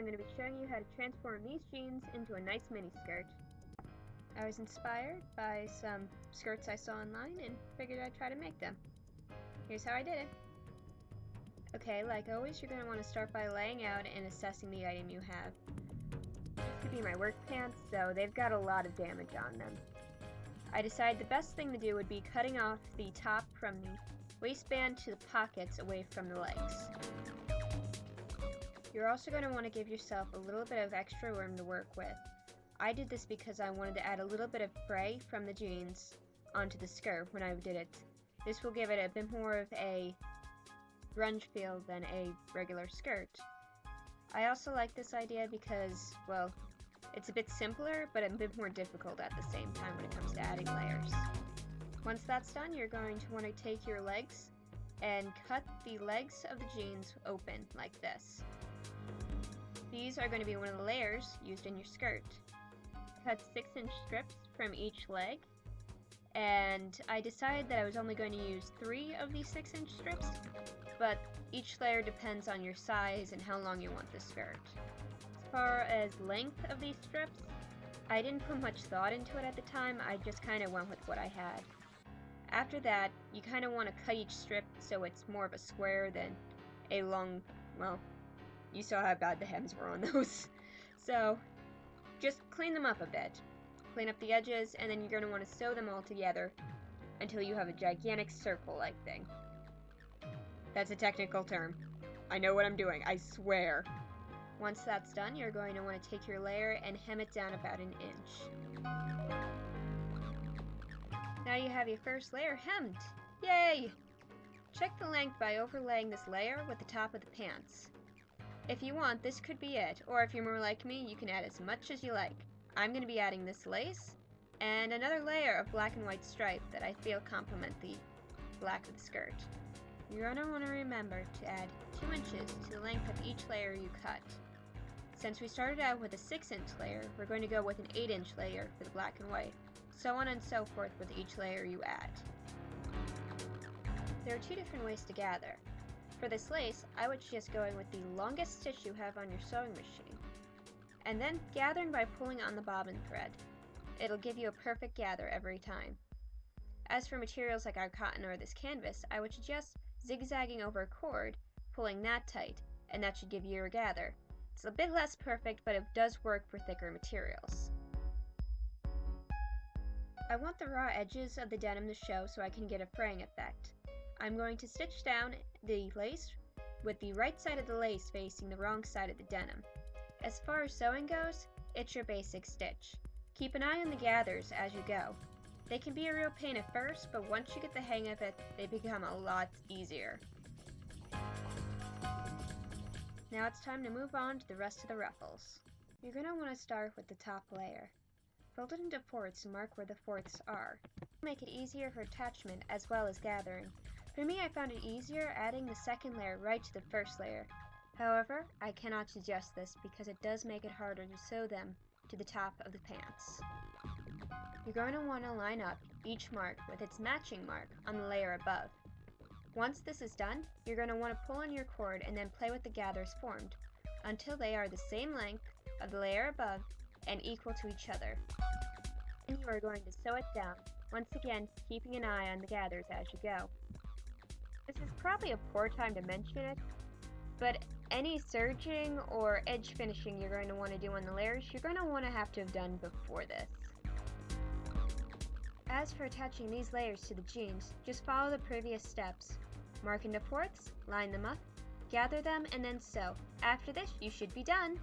I'm going to be showing you how to transform these jeans into a nice mini skirt. I was inspired by some skirts I saw online and figured I'd try to make them. Here's how I did it. Okay, like always, you're going to want to start by laying out and assessing the item you have. These could be my work pants, so they've got a lot of damage on them. I decided the best thing to do would be cutting off the top from the waistband to the pockets away from the legs. You're also going to want to give yourself a little bit of extra room to work with. I did this because I wanted to add a little bit of fray from the jeans onto the skirt when I did it. This will give it a bit more of a grunge feel than a regular skirt. I also like this idea because, well, it's a bit simpler, but a bit more difficult at the same time when it comes to adding layers. Once that's done, you're going to want to take your legs and cut the legs of the jeans open like this. These are going to be one of the layers used in your skirt. Cut 6-inch strips from each leg, and I decided that I was only going to use 3 of these 6-inch strips, but each layer depends on your size and how long you want the skirt. As far as length of these strips, I didn't put much thought into it at the time, I just kind of went with what I had. After that, you kind of want to cut each strip so it's more of a square than a long, well, you saw how bad the hems were on those. So, just clean them up a bit. Clean up the edges, and then you're going to want to sew them all together until you have a gigantic circle-like thing. That's a technical term. I know what I'm doing, I swear. Once that's done, you're going to want to take your layer and hem it down about 1 inch. Now you have your first layer hemmed. Yay! Check the length by overlaying this layer with the top of the pants. If you want, this could be it, or if you're more like me, you can add as much as you like. I'm going to be adding this lace, and another layer of black and white stripe that I feel complement the black of the skirt. You're going to want to remember to add 2 inches to the length of each layer you cut. Since we started out with a 6-inch layer, we're going to go with an 8-inch layer for the black and white, so on and so forth with each layer you add. There are 2 different ways to gather. For this lace, I would suggest going with the longest stitch you have on your sewing machine, and then gathering by pulling on the bobbin thread. It'll give you a perfect gather every time. As for materials like our cotton or this canvas, I would suggest zigzagging over a cord, pulling that tight, and that should give you your gather. It's a bit less perfect, but it does work for thicker materials. I want the raw edges of the denim to show so I can get a fraying effect. I'm going to stitch down the lace with the right side of the lace facing the wrong side of the denim. As far as sewing goes, it's your basic stitch. Keep an eye on the gathers as you go. They can be a real pain at first, but once you get the hang of it, they become a lot easier. Now it's time to move on to the rest of the ruffles. You're going to want to start with the top layer. Fold it into fourths and mark where the fourths are. Make it easier for attachment as well as gathering. For me, I found it easier adding the second layer right to the first layer. However, I cannot suggest this because it does make it harder to sew them to the top of the pants. You're going to want to line up each mark with its matching mark on the layer above. Once this is done, you're going to want to pull on your cord and then play with the gathers formed until they are the same length of the layer above and equal to each other. Then you are going to sew it down, once again keeping an eye on the gathers as you go. This is probably a poor time to mention it, but any serging or edge finishing you're going to want to do on the layers, you're going to want to have done before this. As for attaching these layers to the jeans, just follow the previous steps. Mark into fourths, line them up, gather them, and then sew. After this, you should be done!